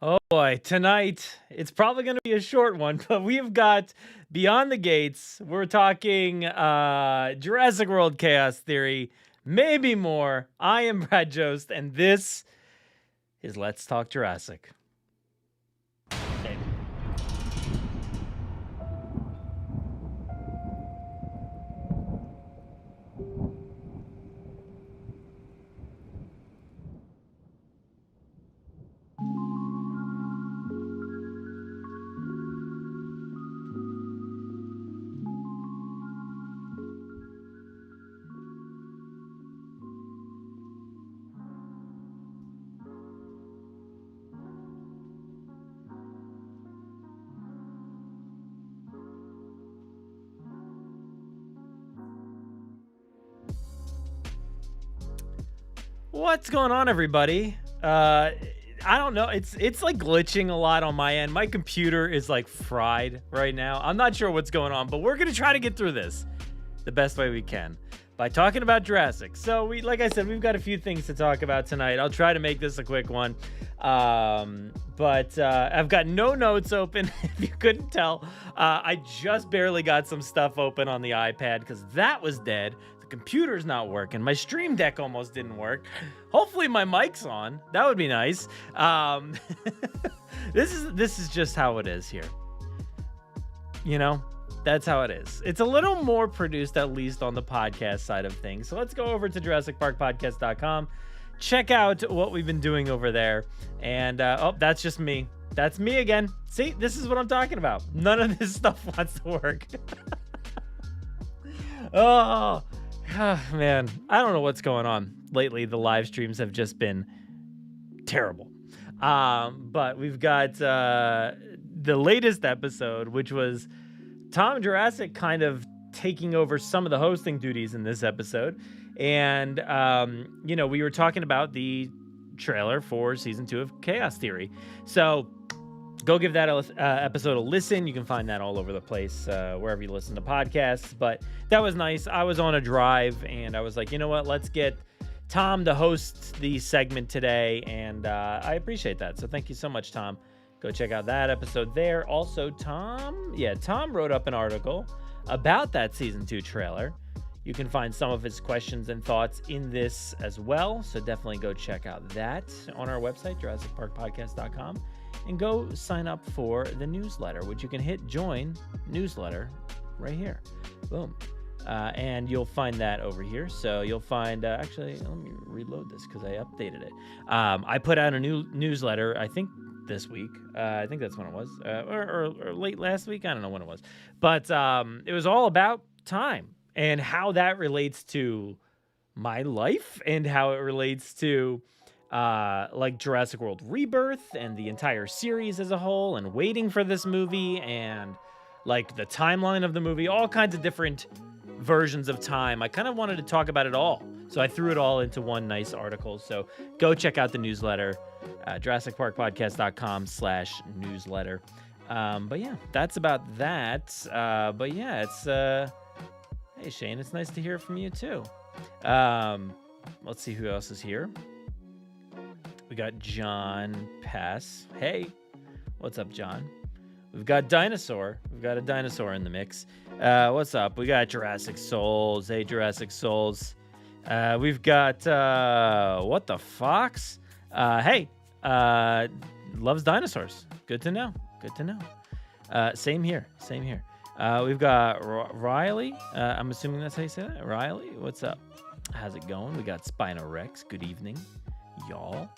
Oh boy, tonight it's probably going to be a short one, but we've got Beyond the Gates. We're talking Jurassic World Chaos Theory, maybe more. I am Brad Jost, and this is Let's Talk Jurassic. What's going on, everybody? I don't know. It's like glitching a lot on my end. My computer is like fried right now. I'm not sure what's going on, but we're gonna try to get through this the best way we can by talking about Jurassic. So like I said, we've got a few things to talk about tonight. I'll try to make this a quick one. But I've got no notes open. If you couldn't tell, I just barely got some stuff open on the iPad because that was dead. Computer's not working. My Stream Deck almost didn't work. Hopefully my mic's on. That would be nice. This is just how it is here. You know, that's how it is. It's a little more produced, at least on the podcast side of things. So let's go over to JurassicParkPodcast.com. Check out what we've been doing over there. And oh, that's just me. That's me again. See, this is what I'm talking about. None of this stuff wants to work. Oh man, I don't know what's going on lately. The live streams have just been terrible. But we've got the latest episode, which was Tom Jurassic kind of taking over some of the hosting duties in this episode. And, you know, we were talking about the trailer for season 2 of Chaos Theory. So go give that episode a listen. You can find that all over the place, wherever you listen to podcasts. But that was nice. I was on a drive, and I was like, you know what? Let's get Tom to host the segment today, and I appreciate that. So thank you so much, Tom. Go check out that episode there. Also, Tom wrote up an article about that Season 2 trailer. You can find some of his questions and thoughts in this as well. So definitely go check out that on our website, JurassicParkPodcast.com. And go sign up for the newsletter, which you can hit join newsletter right here. Boom. And you'll find that over here. So you'll find, actually, let me reload this because I updated it. I put out a new newsletter, I think this week. I think that's when it was. Or late last week. I don't know when it was. But it was all about time and how that relates to my life and how it relates to like Jurassic World Rebirth and the entire series as a whole, and waiting for this movie, and like the timeline of the movie, all kinds of different versions of time. I kind of wanted to talk about it all, so I threw it all into one nice article. So go check out the newsletter, JurassicParkPodcast.com/newsletter. But yeah, that's about that. But yeah, it's hey Shane, it's nice to hear from you too. Let's see who else is here. We got John Pass. Hey, what's up, John? We've got Dinosaur. We've got a dinosaur in the mix. What's up? We got Jurassic Souls. Hey, Jurassic Souls. We've got What the Fox? Hey, loves dinosaurs. Good to know. Good to know. Same here. Same here. We've got Riley. I'm assuming that's how you say that. Riley, what's up? How's it going? We got Spinorex. Good evening, y'all.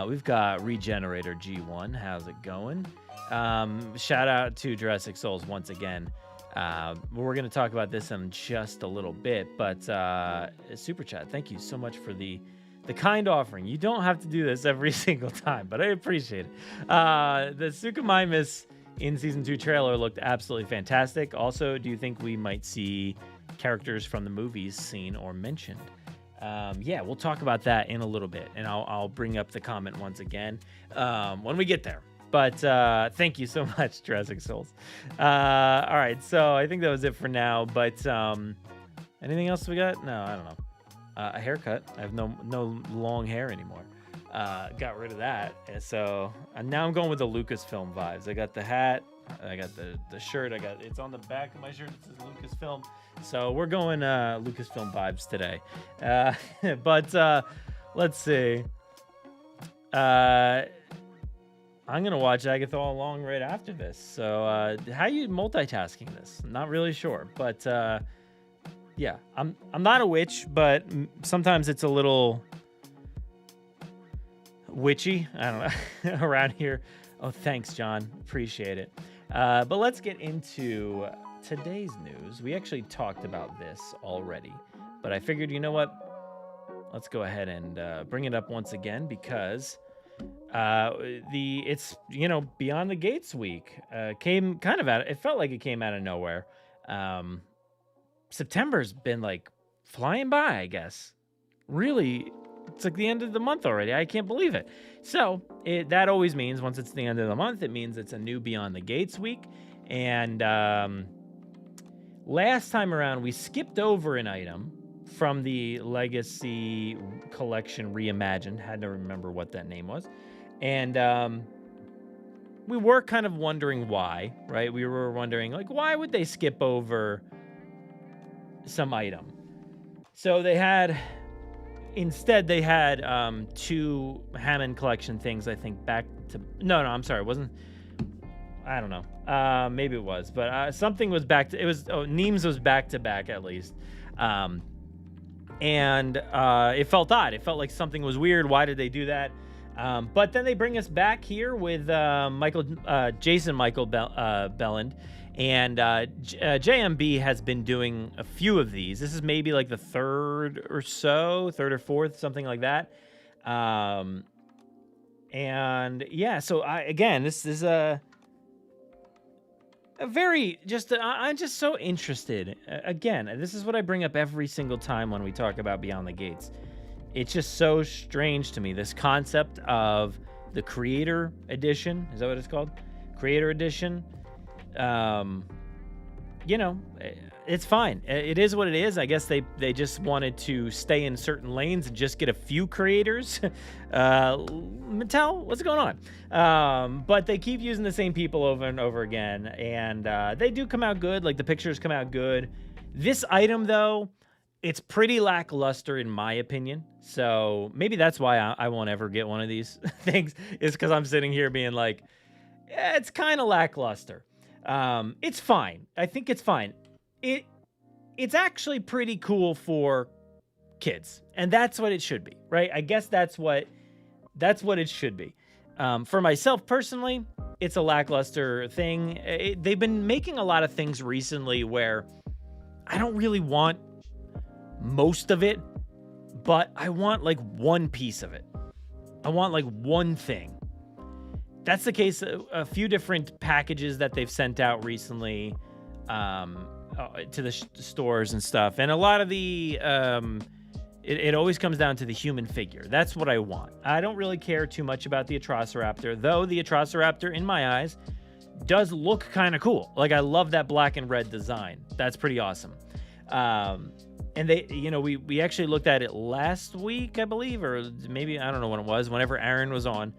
We've got Regenerator G1. How's it going? Shout out to Jurassic Souls once again. We're going to talk about this in just a little bit, but Super Chat, thank you so much for the kind offering. You don't have to do this every single time, but I appreciate it. The Suchomimus in Season 2 trailer looked absolutely fantastic. Also, do you think we might see characters from the movies seen or mentioned? Yeah, we'll talk about that in a little bit, and I'll bring up the comment once again when we get there. But thank you so much, Jurassic Souls. All right, so I think that was it for now. But anything else we got? No, I don't know. A haircut. I have no long hair anymore. got rid of that. And so now I'm going with the Lucasfilm vibes. I got the hat, I got the shirt, it's on the back of my shirt, it says Lucasfilm. So we're going Lucasfilm vibes today. But let's see. I'm going to watch Agatha All Along right after this. So how are you multitasking this? Not really sure. But yeah, I'm not a witch, but sometimes it's a little witchy. I don't know, around here. Oh, thanks, John. Appreciate it. But let's get into today's news. We actually talked about this already, but I figured, you know what? Let's go ahead and bring it up once again because it's Beyond the Gates week came kind of it felt like it came out of nowhere. September's been like flying by, I guess. Really, it's like the end of the month already. I can't believe it. So that always means once it's the end of the month, it means it's a new Beyond the Gates week. And last time around, we skipped over an item from the Legacy Collection Reimagined. Had to remember what that name was. And we were kind of wondering why, right? We were wondering, like, why would they skip over some item? So instead they had two Hammond Collection things, I think, back to... No, I'm sorry. It wasn't... I don't know. Maybe it was. But something was back to... It was... Oh, Neems was back to back, at least. And it felt odd. It felt like something was weird. Why did they do that? But then they bring us back here with Jason Michael Belland, and JMB has been doing a few of these. This is maybe like the third or fourth, something like that. And yeah, so this is a very I'm just so interested. Again, this is what I bring up every single time when we talk about Beyond the Gates. It's just so strange to me, this concept of the Creator Edition. Is that what it's called? Creator Edition. It's fine. It is what it is. I guess they just wanted to stay in certain lanes and just get a few creators. Mattel, what's going on? But they keep using the same people over and over again, and they do come out good. Like, the pictures come out good. This item, though, it's pretty lackluster in my opinion. So maybe that's why I won't ever get one of these things, is because I'm sitting here being like, it's kind of lackluster. It's fine. I think it's fine. It's actually pretty cool for kids, and that's what it should be, right? I guess that's what it should be. For myself personally, it's a lackluster thing. They've been making a lot of things recently where I don't really want most of it, but I want like one piece of it. I want like one thing. That's the case. A few different packages that they've sent out recently to the stores and stuff. And a lot of the, it always comes down to the human figure. That's what I want. I don't really care too much about the Atrociraptor, though the Atrociraptor, in my eyes, does look kind of cool. Like, I love that black and red design. That's pretty awesome. And they, we actually looked at it last week, I believe, or maybe, I don't know when it was, whenever Aaron was on.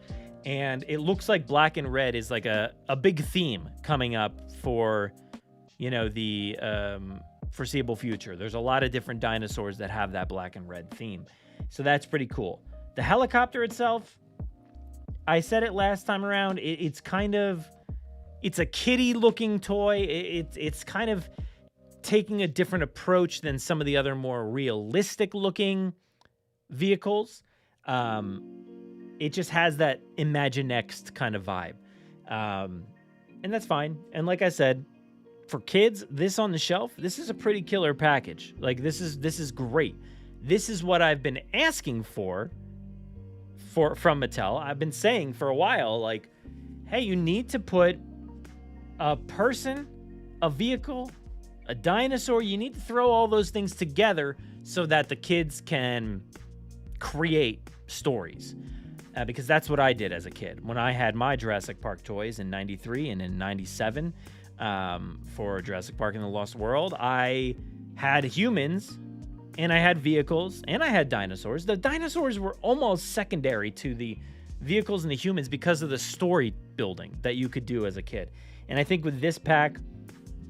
And it looks like black and red is like a big theme coming up for, the foreseeable future. There's a lot of different dinosaurs that have that black and red theme. So that's pretty cool. The helicopter itself, I said it last time around, it's a kiddie looking toy. It's kind of taking a different approach than some of the other more realistic looking vehicles. It just has that Imaginext kind of vibe. And that's fine. And like I said, for kids, this on the shelf, this is a pretty killer package. Like, this is great. This is what I've been asking from Mattel. I've been saying for a while, like, hey, you need to put a person, a vehicle, a dinosaur. You need to throw all those things together so that the kids can create stories. Because that's what I did as a kid. When I had my Jurassic Park toys in 93 and in 97 for Jurassic Park and the Lost World, I had humans and I had vehicles, and I had dinosaurs. The dinosaurs were almost secondary to the vehicles and the humans because of the story building that you could do as a kid. And I think with this pack,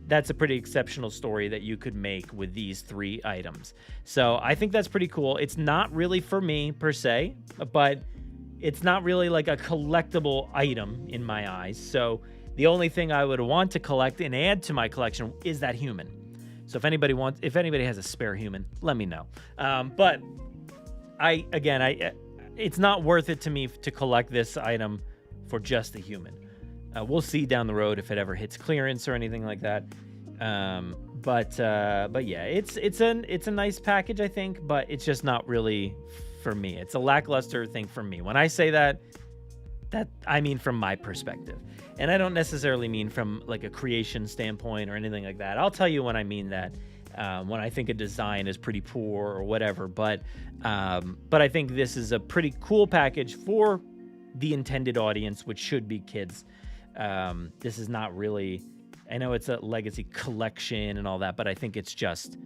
that's a pretty exceptional story that you could make with these 3 items. So I think that's pretty cool. It's not really for me per se, but it's not really like a collectible item in my eyes. So the only thing I would want to collect and add to my collection is that human. So if anybody has a spare human, let me know. But it's not worth it to me to collect this item for just the human. We'll see down the road if it ever hits clearance or anything like that. But yeah, it's a nice package, I think, but it's just not really for me. It's a lackluster thing for me. When I say that I mean from my perspective. And I don't necessarily mean from like a creation standpoint or anything like that. I'll tell you when I mean that, when I think a design is pretty poor or whatever. But I think this is a pretty cool package for the intended audience, which should be kids. This is not really, I know it's a legacy collection and all that, but I think it's just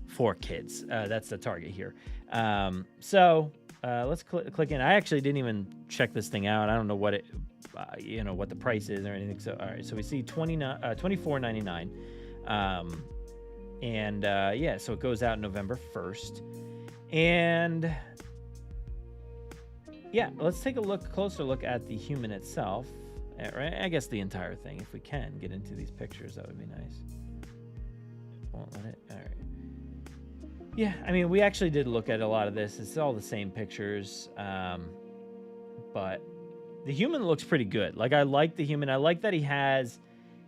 for kids. That's the target here. So let's click in. I actually didn't even check this thing out. I don't know what what the price is or anything. So, all right. So we see $24.99. Yeah, so it goes out November 1st. And yeah, let's take a closer look at the human itself. Right? I guess the entire thing, if we can get into these pictures, that would be nice. Won't let it. All right. Yeah, I mean, we actually did look at a lot of this. It's all the same pictures, but the human looks pretty good. Like, I like the human. I like that he has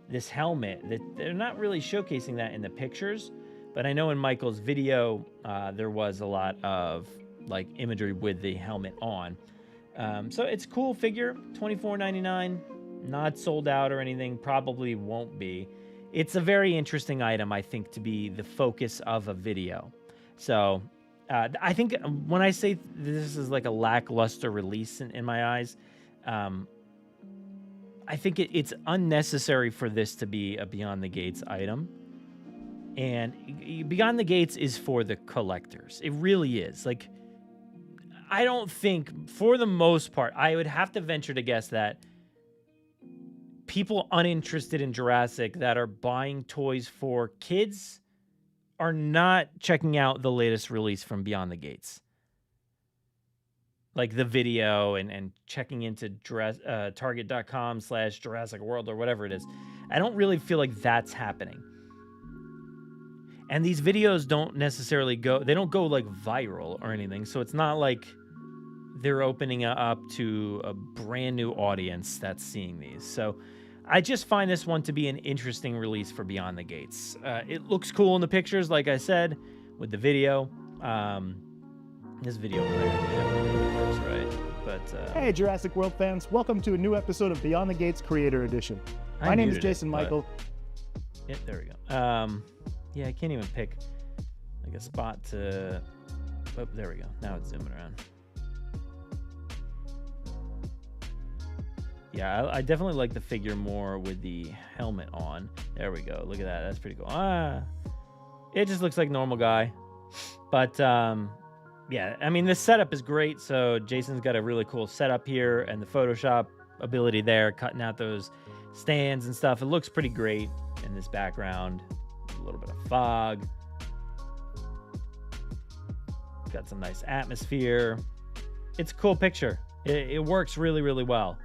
this helmet. That they're not really showcasing that in the pictures, but I know in Michael's video there was a lot of like imagery with the helmet on. So it's a cool figure. $24.99. Not sold out or anything. Probably won't be. It's a very interesting item, I think, to be the focus of a video. So I think when I say this is like a lackluster release in my eyes, I think it's unnecessary for this to be a Beyond the Gates item. And Beyond the Gates is for the collectors. It really is. Like, I don't think, for the most part, I would have to venture to guess that people uninterested in Jurassic that are buying toys for kids are not checking out the latest release from Beyond the Gates. Like the video and checking into target.com/Jurassic World or whatever it is. I don't really feel like that's happening. And these videos don't necessarily go like viral or anything. So it's not like they're opening up to a brand new audience that's seeing these. So I just find this one to be an interesting release for Beyond the Gates. It looks cool in the pictures, like I said, with the video. This video right? But hey, Jurassic World fans, welcome to a new episode of Beyond the Gates Creator Edition. My name is Jason Michael. Yeah, there we go. Yeah, I can't even pick like a spot to. Oh, there we go. Now it's zooming around. Yeah, I definitely like the figure more with the helmet on. There we go. Look at that. That's pretty cool. It just looks like normal guy. But yeah, I mean, this setup is great. So Jason's got a really cool setup here, and the Photoshop ability there, cutting out those stands and stuff. It looks pretty great in this background. A little bit of fog. Got some nice atmosphere. It's a cool picture. It works really, really well.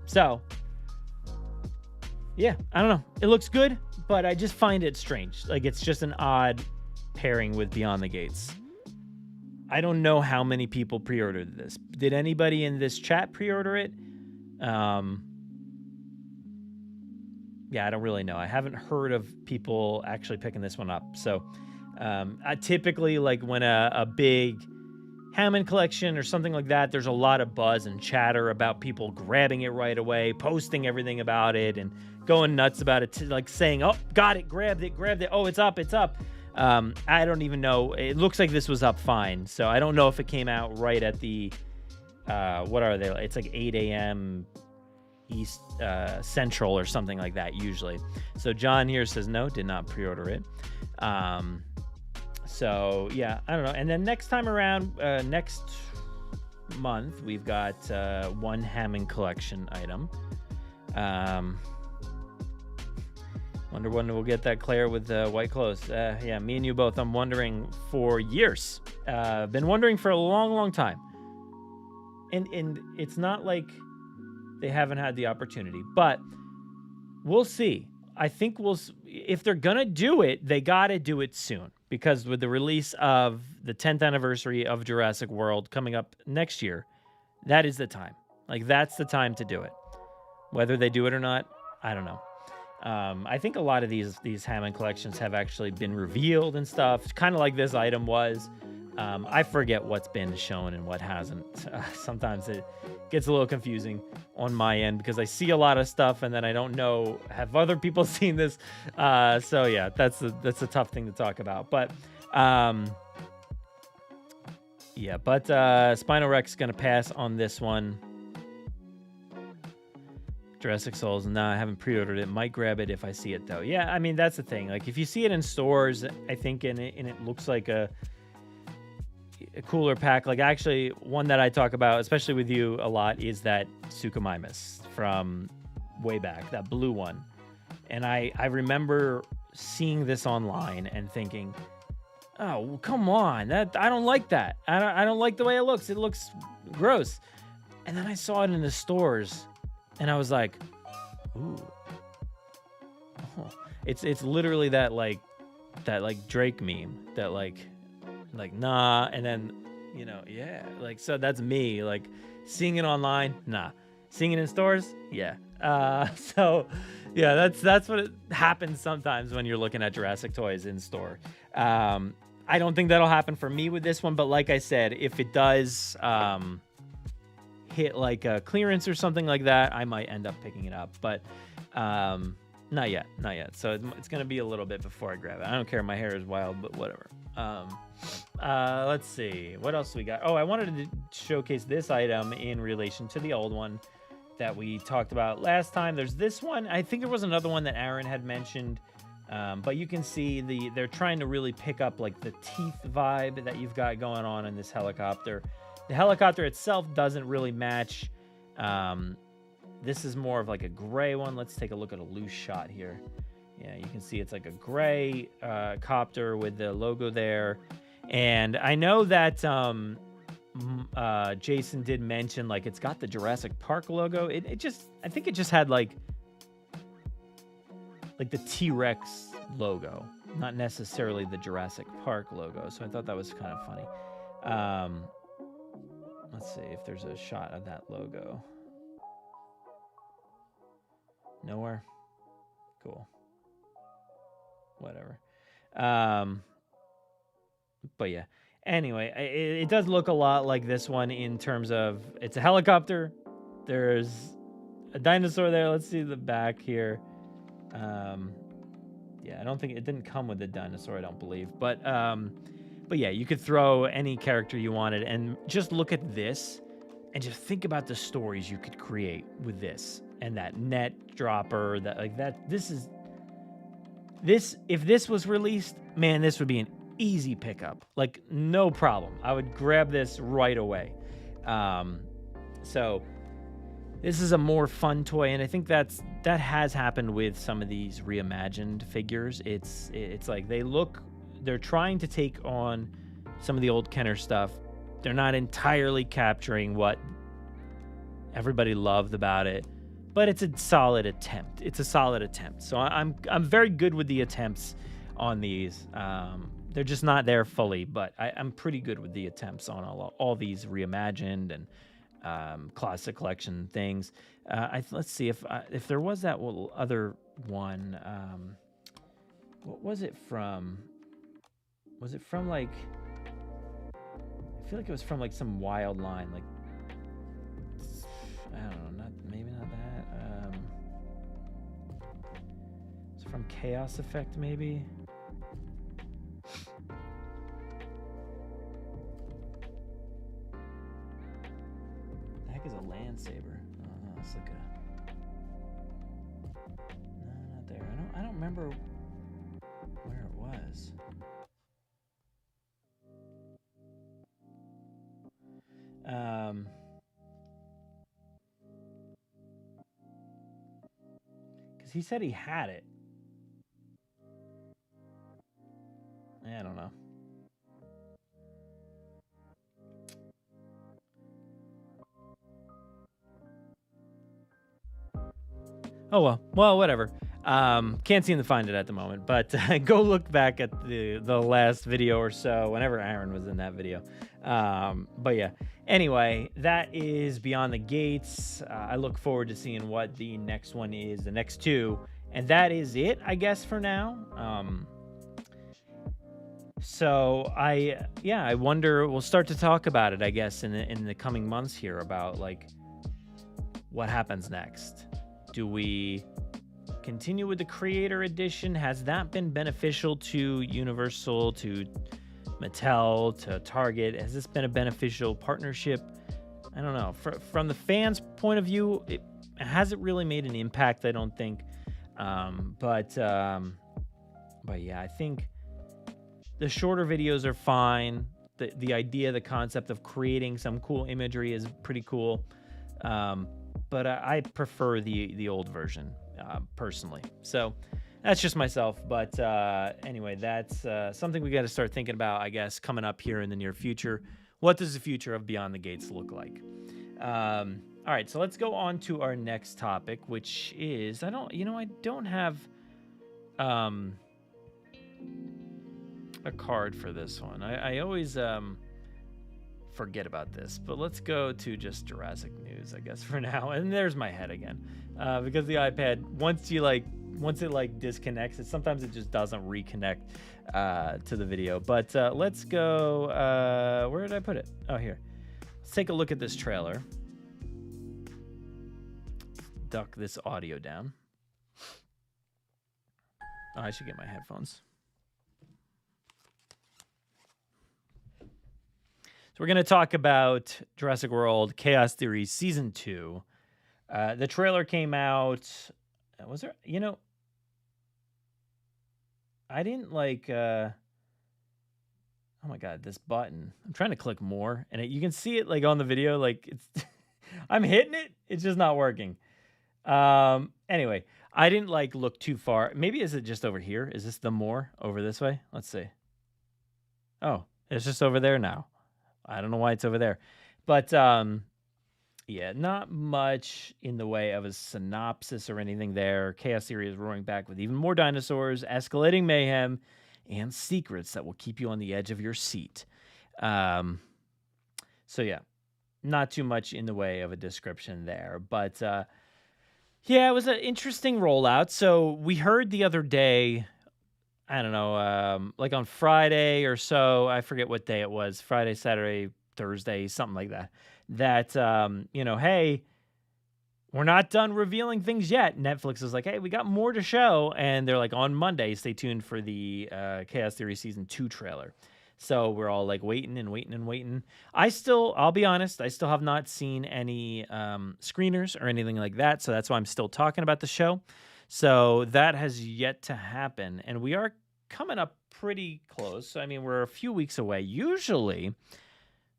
So yeah, I don't know. It looks good, but I just find it strange. Like, it's just an odd pairing with Beyond the Gates. I don't know how many people pre-ordered this. Did anybody in this chat pre-order it? Yeah, I don't really know. I haven't heard of people actually picking this one up. So I typically, like, when a big Hammond collection or something like that, there's a lot of buzz and chatter about people grabbing it right away, posting everything about it, and going nuts about it, like saying, oh, got it, grabbed it, oh, it's up. I don't even know. It looks like this was up fine, so I don't know if it came out right at the, what are they? It's like 8 a.m. East Central or something like that usually. So John here says no, did not pre-order it. So yeah, I don't know. And then next time around, next month, we've got one Hammond collection item. Wonder when we'll get that Claire with white clothes. Yeah, me and you both. I'm wondering for years. Been wondering for a long time. And it's not like they haven't had the opportunity, but we'll see. I think if they're gonna do it, they gotta do it soon, because with the release of the 10th anniversary of Jurassic World coming up next year, that is the time. Like, that's the time to do it. Whether they do it or not, I don't know. I think a lot of these Hammond collections have actually been revealed and stuff, kind of like this item was. I forget what's been shown and what hasn't. Sometimes it gets a little confusing on my end because I see a lot of stuff and then I don't know, have other people seen this? So yeah, that's a tough thing to talk about. But Spino Rex is gonna pass on this one. Jurassic Souls, no, I haven't pre-ordered it. Might grab it if I see it though. Yeah, I mean, that's the thing. Like, if you see it in stores, I think and it looks like a cooler pack. Like, actually, one that I talk about, especially with you a lot, is that Suchomimus from way back, that blue one. And I remember seeing this online and thinking, oh, well, come on, I don't like that. I don't like the way it looks. It looks gross. And then I saw it in the stores, and I was like, ooh. Oh. It's literally that Drake meme that like nah, and then yeah, like, so that's me, like, seeing it online, nah, seeing it in stores, yeah. So yeah, that's what happens sometimes when you're looking at Jurassic toys in store. I don't think that'll happen for me with this one, but like I said, if it does hit like a clearance or something like that, I might end up picking it up, but not yet. So it's gonna be a little bit before I grab it. I don't care, my hair is wild, but whatever. Let's see, what else we got? Oh, I wanted to showcase this item in relation to the old one that we talked about last time. There's this one. I think there was another one that Aaron had mentioned, but you can see they're trying to really pick up like the teeth vibe that you've got going on in this helicopter. The helicopter itself doesn't really match. This is more of like a gray one. Let's take a look at a loose shot here. Yeah, you can see it's like a gray copter with the logo there. And I know that Jason did mention, like, it's got the Jurassic Park logo. I think it just had like the T-Rex logo, not necessarily the Jurassic Park logo. So I thought that was kind of funny. Let's see if there's a shot of that logo. Nowhere? Cool. Whatever. But yeah. Anyway, it does look a lot like this one in terms of it's a helicopter. There's a dinosaur there. Let's see the back here. Yeah, I don't think it didn't come with the dinosaur, I don't believe. But yeah, you could throw any character you wanted, and just look at this and just think about the stories you could create with this and that net dropper, if this was released, man, this would be an easy pickup, like, no problem. I would grab this right away. So this is a more fun toy, and I think that has happened with some of these reimagined figures. It's like they're trying to take on some of the old Kenner stuff. They're not entirely capturing what everybody loved about it, but it's a solid attempt. So I'm very good with the attempts on these. They're just not there fully, but I'm pretty good with the attempts on all these reimagined and classic collection things. Let's see if there was that other one. What was it from? Was it from, like, I feel like it was from like some wild line, like, I don't know, maybe not that. It's from Chaos Effect, maybe. The heck is a Land Saber? Oh, it's like there. I don't remember where it was. Because he said he had it. I don't know. Oh, well, whatever. Can't seem to find it at the moment, but go look back at the last video or so, whenever Aaron was in that video. But yeah, anyway, that is Beyond the Gates. I look forward to seeing what the next one is, the next two, and that is it, I guess, for now. So I wonder, we'll start to talk about it, I guess, in the coming months here, about like what happens next. Do we continue with the Creator Edition? Has that been beneficial to Universal, to Mattel, to Target? Has this been a beneficial partnership? I don't know. From the fans' point of view, it hasn't really made an impact, I don't think. But yeah, I think the shorter videos are fine. The idea, the concept of creating some cool imagery is pretty cool. But I prefer the old version, personally. So that's just myself. But anyway, that's something we got to start thinking about, I guess, coming up here in the near future. What does the future of Beyond the Gates look like? All right, so let's go on to our next topic, which is, I don't have a card for this one. I always forget about this, but let's go to just Jurassic news, I guess, for now. And there's my head again, because the iPad, once it disconnects, sometimes it just doesn't reconnect to the video. But let's go. Where did I put it? Oh, here. Let's take a look at this trailer. Duck this audio down. Oh, I should get my headphones. So we're going to talk about Jurassic World Chaos Theory Season 2. The trailer came out. Was there, I didn't like, oh my God, this button. I'm trying to click more, and you can see it like on the video, like it's, I'm hitting it. It's just not working. Anyway, I didn't look too far. Maybe is it just over here? Is this the more over this way? Let's see. Oh, it's just over there now. I don't know why it's over there. But, yeah, not much in the way of a synopsis or anything there. Chaos Theory is roaring back with even more dinosaurs, escalating mayhem, and secrets that will keep you on the edge of your seat. So, yeah, not too much in the way of a description there. But, yeah, it was an interesting rollout. So we heard the other day, I don't know, like on Friday or so, I forget what day it was, Friday, Saturday, Thursday, something like that, hey, we're not done revealing things yet. Netflix is like, hey, we got more to show. And they're like, on Monday, stay tuned for the Chaos Theory Season 2 trailer. So we're all like waiting and waiting and waiting. I'll be honest, I still have not seen any screeners or anything like that. So that's why I'm still talking about the show. So that has yet to happen. And we are coming up pretty close. I mean, we're a few weeks away. Usually,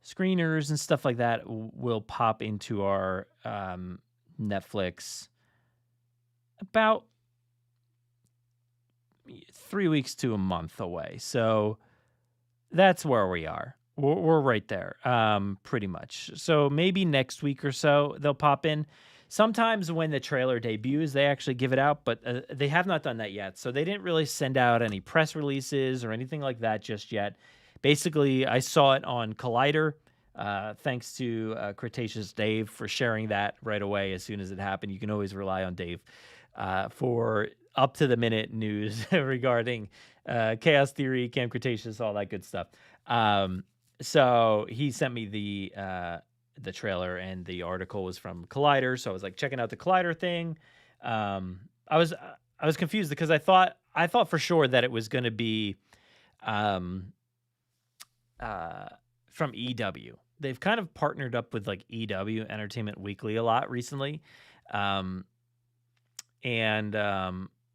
screeners and stuff like that will pop into our Netflix about 3 weeks to a month away. So that's where we are. We're right there, pretty much. So maybe next week or so they'll pop in. Sometimes when the trailer debuts, they actually give it out, but they have not done that yet. So they didn't really send out any press releases or anything like that just yet. Basically, I saw it on Collider. Thanks to Cretaceous Dave for sharing that right away as soon as it happened. You can always rely on Dave for up-to-the-minute news regarding Chaos Theory, Camp Cretaceous, all that good stuff. So he sent me the trailer, and the article was from Collider. So I was like checking out the Collider thing. I was confused because I thought for sure that it was going to be from EW. They've kind of partnered up with like EW, Entertainment Weekly, a lot recently. And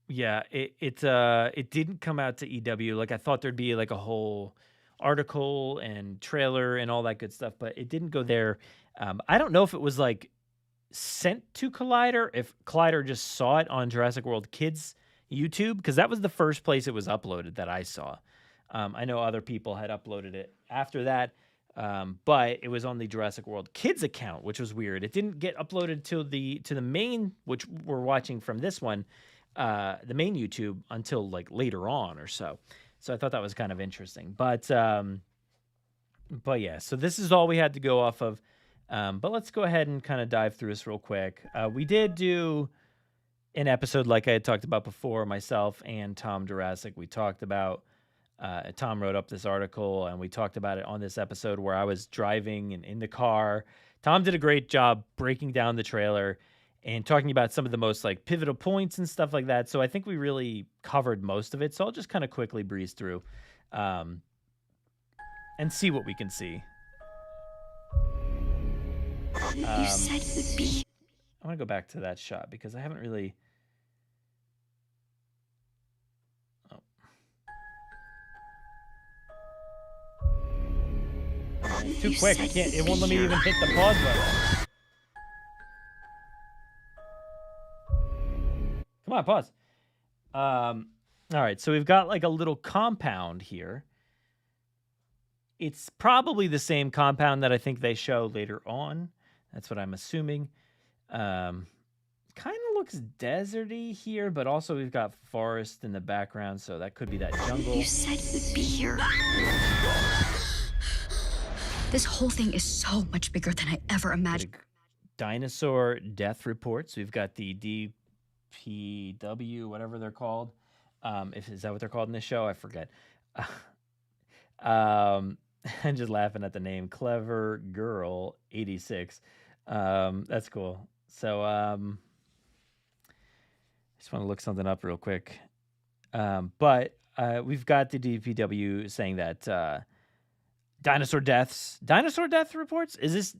Yeah, it didn't come out to EW. Like, I thought there'd be like a whole article and trailer and all that good stuff, but it didn't go there. I don't know if it was like sent to Collider, if Collider just saw it on Jurassic World Kids YouTube, because that was the first place it was uploaded that I saw. I know other people had uploaded it after that, but it was on the Jurassic World Kids account, which was weird. It didn't get uploaded to the main, which we're watching from this one, the main YouTube, until like later on or so. So I thought that was kind of interesting. But yeah, so this is all we had to go off of. But let's go ahead and kind of dive through this real quick. We did do an episode, like I had talked about before, myself and Tom Jurassic. We talked about, Tom wrote up this article, and we talked about it on this episode where I was driving and in the car. Tom did a great job breaking down the trailer and talking about some of the most like pivotal points and stuff like that. So I think we really covered most of it. So I'll just kind of quickly breeze through and see what we can see. You said it would be. I want to go back to that shot because I haven't really. Oh. It's too quick. I can't. It won't let me even hit the pause button. Come on, pause. All right, so we've got like a little compound here. It's probably the same compound that I think they show later on. That's what I'm assuming. Kind of looks deserty here, but also we've got forest in the background, so that could be that jungle. You said it would be here. This whole thing is so much bigger than I ever imagined. Dinosaur death reports. We've got the DPW, whatever they're called. Is that what they're called in this show? I forget. I'm just laughing at the name. Clever Girl 86. That's cool. So I just want to look something up real quick. But we've got the DPW saying that dinosaur death reports. Is this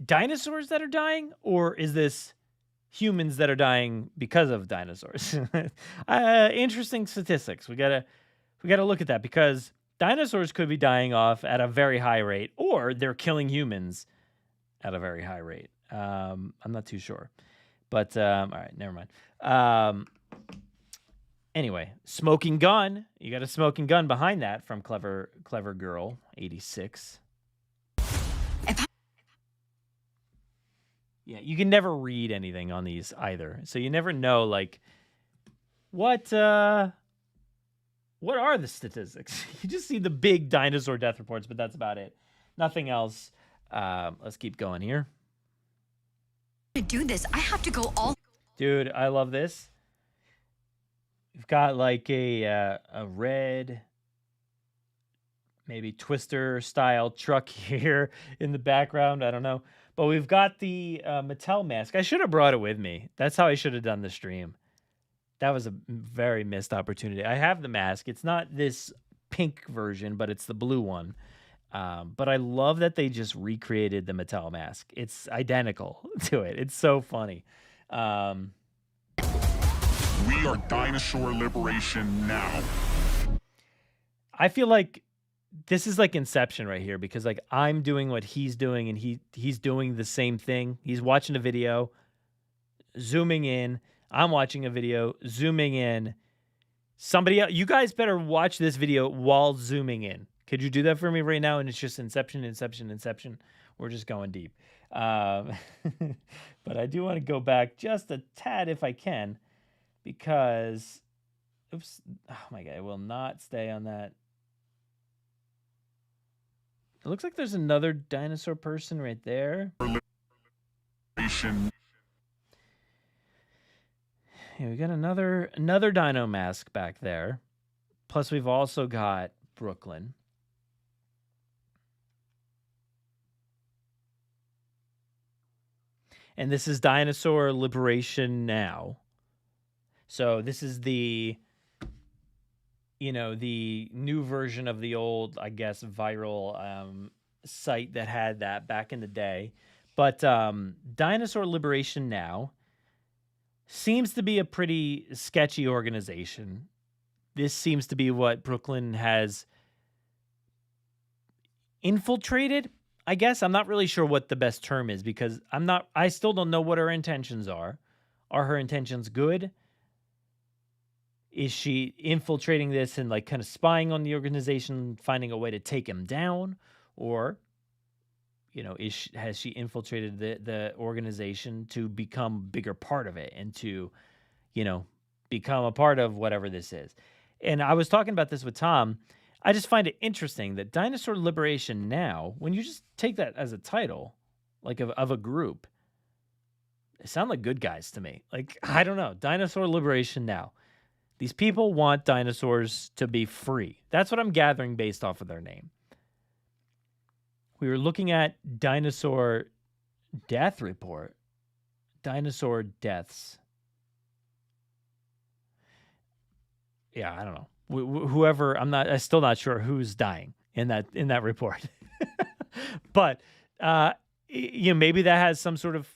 dinosaurs that are dying, or is this humans that are dying because of dinosaurs? Interesting statistics. We gotta look at that, because dinosaurs could be dying off at a very high rate, or they're killing humans at a very high rate. I'm not too sure, but all right, never mind. Anyway, smoking gun. You got a smoking gun behind that from Clever Girl 86. Yeah, you can never read anything on these either, so you never know like what are the statistics. You just see the big dinosaur death reports, but that's about it. Nothing else. Let's keep going here. To do this, I have to go all. Dude, I love this. We've got like a red, maybe Twister style truck here in the background. I don't know. But we've got the Mattel mask. I should have brought it with me. That's how I should have done the stream. That was a very missed opportunity. I have the mask. It's not this pink version, but it's the blue one. But I love that they just recreated the Mattel mask. It's identical to it. It's so funny. We are dinosaur liberation now. I feel like this is like Inception right here, because like I'm doing what he's doing and he's doing the same thing. He's watching a video, zooming in. I'm watching a video, zooming in. Somebody else, you guys better watch this video while zooming in. Could you do that for me right now? And it's just Inception. We're just going deep. But I do want to go back just a tad if I can, because, oops, oh my God, it will not stay on that. It looks like there's another dinosaur person right there. Liberation. Yeah, we got another dino mask back there. Plus, we've also got Brooklyn. And this is Dinosaur Liberation Now. So this is the new version of the old, I guess, viral site that had that back in the day. But Dinosaur Liberation Now seems to be a pretty sketchy organization. This seems to be what Brooklyn has infiltrated, I guess. I'm not really sure what the best term is because I still don't know what her intentions are. Are her intentions good? Is she infiltrating this and like kind of spying on the organization, finding a way to take him down? Or, has she infiltrated the organization to become a bigger part of it and to, become a part of whatever this is? And I was talking about this with Tom. I just find it interesting that Dinosaur Liberation Now, when you just take that as a title, like of a group, they sound like good guys to me. Like, I don't know. Dinosaur Liberation Now. These people want dinosaurs to be free. That's what I'm gathering based off of their name. We were looking at Dinosaur Death Report. Dinosaur deaths. Yeah, I don't know. Whoever, I'm still not sure who's dying in that report. But maybe that has some sort of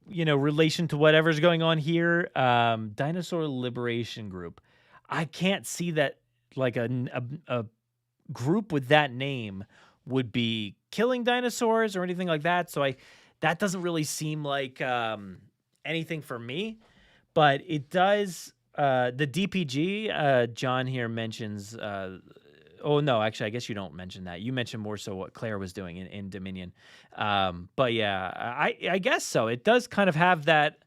relation to whatever's going on here. Dinosaur Liberation Group. I can't see that like a group with that name would be killing dinosaurs or anything like that. So that doesn't really seem like anything for me. But it does. The DPG, John here mentions. Oh no, actually, I guess you don't mention that. You mentioned more so what Claire was doing in Dominion. But yeah, I guess so. It does kind of have that.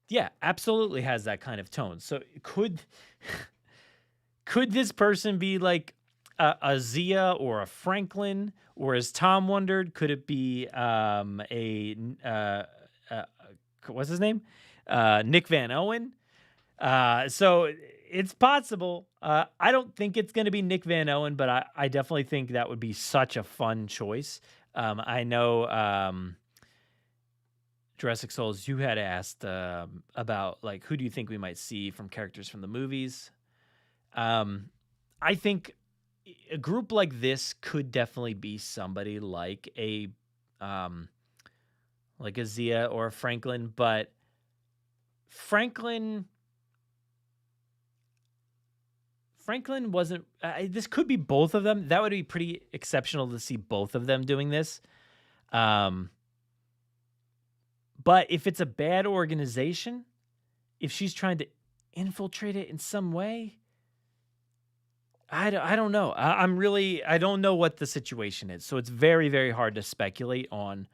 Yeah, absolutely has that kind of tone. So could this person be like a Zia or a Franklin, or as Tom wondered, could it be what's his name? Nick Van Owen. So it's possible. I don't think it's going to be Nick Van Owen, but I definitely think that would be such a fun choice. I know Jurassic Souls, you had asked about like who do you think we might see from characters from the movies. I think a group like this could definitely be somebody like a Zia or a Franklin, but Franklin wasn't. This could be both of them. That would be pretty exceptional to see both of them doing this. But if it's a bad organization, if she's trying to infiltrate it in some way, I don't know. I don't know what the situation is. So it's very, very hard to speculate on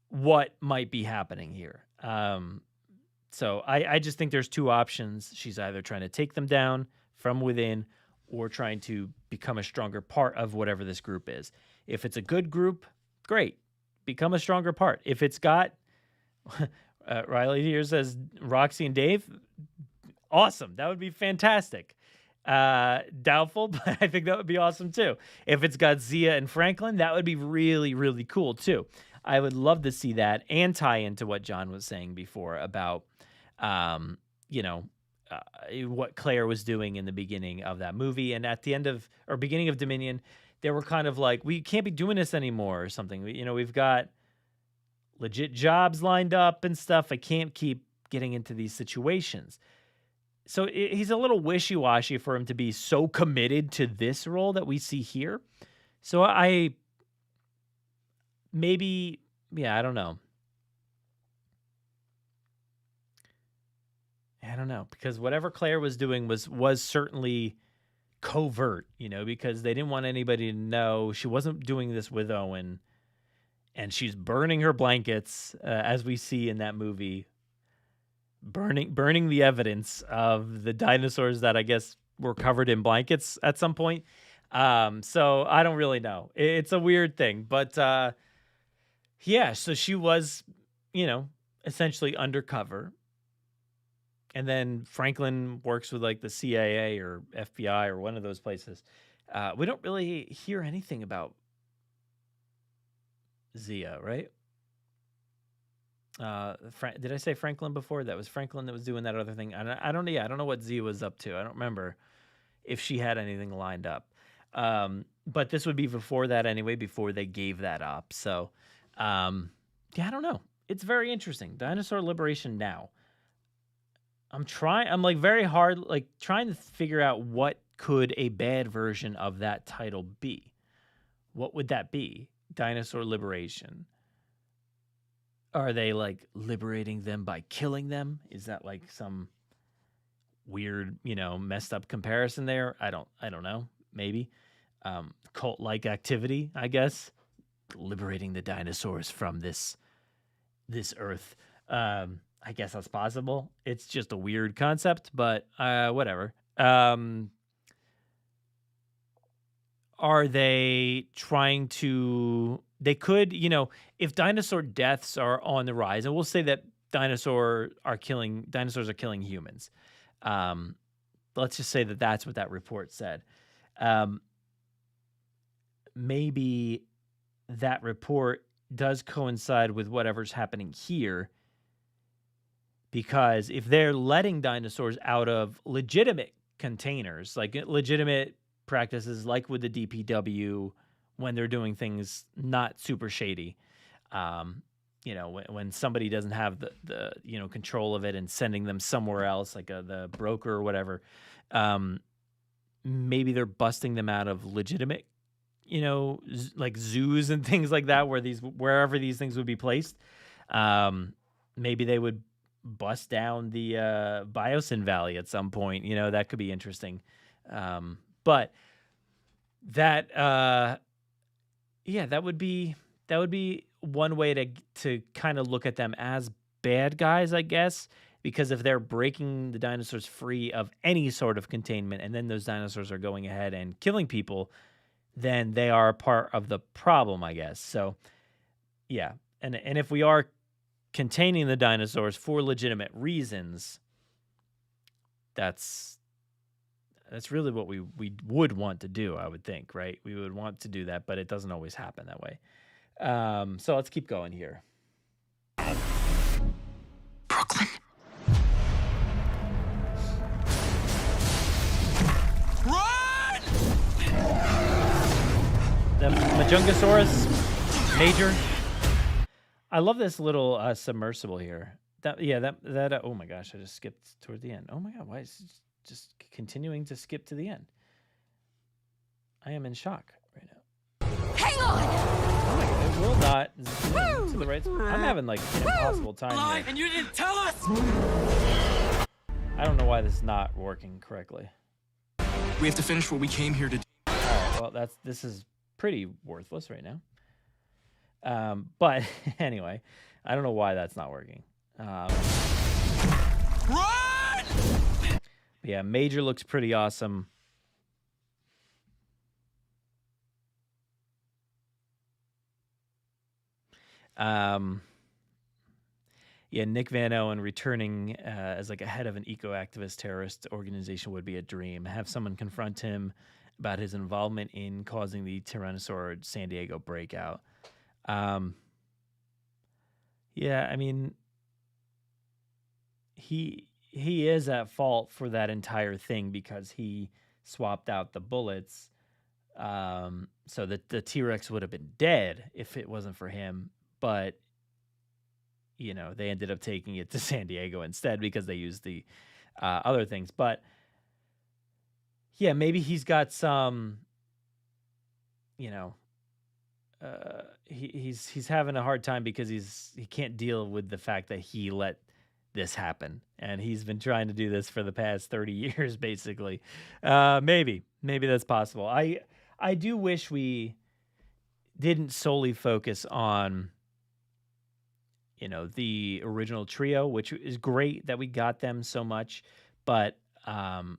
what might be happening here. So I just think there's two options. She's either trying to take them down from within or trying to become a stronger part of whatever this group is. If it's a good group, great. Become a stronger part. If it's got, Riley here says Roxy and Dave, awesome. That would be fantastic. Doubtful, but I think that would be awesome too. If it's got Zia and Franklin, that would be really, really cool too. I would love to see that and tie into what John was saying before about, what Claire was doing in the beginning of that movie. And at the end of, or beginning of Dominion, they were kind of like, we can't be doing this anymore or something. We've got legit jobs lined up and stuff. I can't keep getting into these situations. So he's a little wishy-washy for him to be so committed to this role that we see here. So I don't know. I don't know, because whatever Claire was doing was certainly covert, because they didn't want anybody to know. She wasn't doing this with Owen, and she's burning her blankets, as we see in that movie, burning the evidence of the dinosaurs that I guess were covered in blankets at some point. So I don't really know. It's a weird thing, but yeah. So she was, essentially undercover. And then Franklin works with like the CIA or FBI or one of those places. We don't really hear anything about Zia, right? Did I say Franklin before? That was Franklin that was doing that other thing. I don't know what Zia was up to. I don't remember if she had anything lined up. But this would be before that anyway, before they gave that up. So, I don't know. It's very interesting. Dinosaur Liberation Now. I'm like very hard, like trying to figure out what could a bad version of that title be. What would that be? Dinosaur liberation. Are they like liberating them by killing them? Is that like some weird, messed up comparison there? I don't know. Maybe. Cult-like activity, I guess. Liberating the dinosaurs from this earth. I guess that's possible. It's just a weird concept, but whatever. Are they trying to... They could, if dinosaur deaths are on the rise, and we'll say that dinosaurs are killing humans. Let's just say that that's what that report said. Maybe that report does coincide with whatever's happening here, because if they're letting dinosaurs out of legitimate containers, like legitimate practices, like with the DPW, when they're doing things not super shady, when somebody doesn't have the control of it and sending them somewhere else, like the broker or whatever, maybe they're busting them out of legitimate, like zoos and things like that, wherever these things would be placed. Maybe they would bust down the Biosyn Valley at some point. That could be interesting. But that, that would be one way to kind of look at them as bad guys, I guess, because if they're breaking the dinosaurs free of any sort of containment, and then those dinosaurs are going ahead and killing people, then they are part of the problem, I guess. So, yeah. And if we are containing the dinosaurs for legitimate reasons, that's really what we would want to do, I would think, right? We would want to do that, but it doesn't always happen that way. So let's keep going here. Brooklyn. Run! The Majungasaurus Major. I love this little submersible here. That oh my gosh, I just skipped toward the end. Oh my god, why is it just continuing to skip to the end? I am in shock right now. Hang on! Oh my god, it will not zoom to the right. I'm having like an impossible time here. And you didn't tell us! I don't know why this is not working correctly. We have to finish what we came here to do. Alright, well this is pretty worthless right now. But anyway, I don't know why that's not working. Run! Yeah, Major looks pretty awesome. Nick Van Owen returning as like a head of an eco-activist terrorist organization would be a dream. Have someone confront him about his involvement in causing the Tyrannosaur San Diego breakout. I mean, he is at fault for that entire thing because he swapped out the bullets, so that the T-Rex would have been dead if it wasn't for him. But they ended up taking it to San Diego instead because they used the other things. But yeah, maybe he's got some, he's having a hard time because he can't deal with the fact that he let this happen, and he's been trying to do this for the past 30 years, basically. Maybe that's possible. I do wish we didn't solely focus on, the original trio, which is great that we got them so much, but and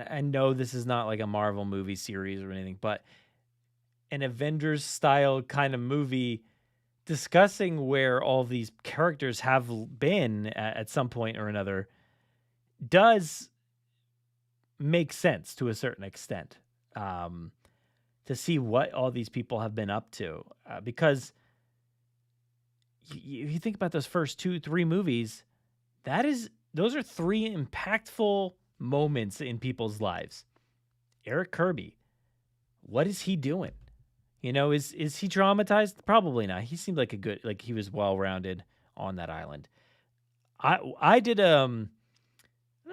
I know this is not like a Marvel movie series or anything, but an Avengers style kind of movie discussing where all these characters have been at some point or another does make sense to a certain extent, to see what all these people have been up to, because you think about those first 2-3 movies, those are 3 impactful moments in people's lives. Eric Kirby, what is he doing? Is he traumatized? Probably not. He seemed like he was well-rounded on that island. I did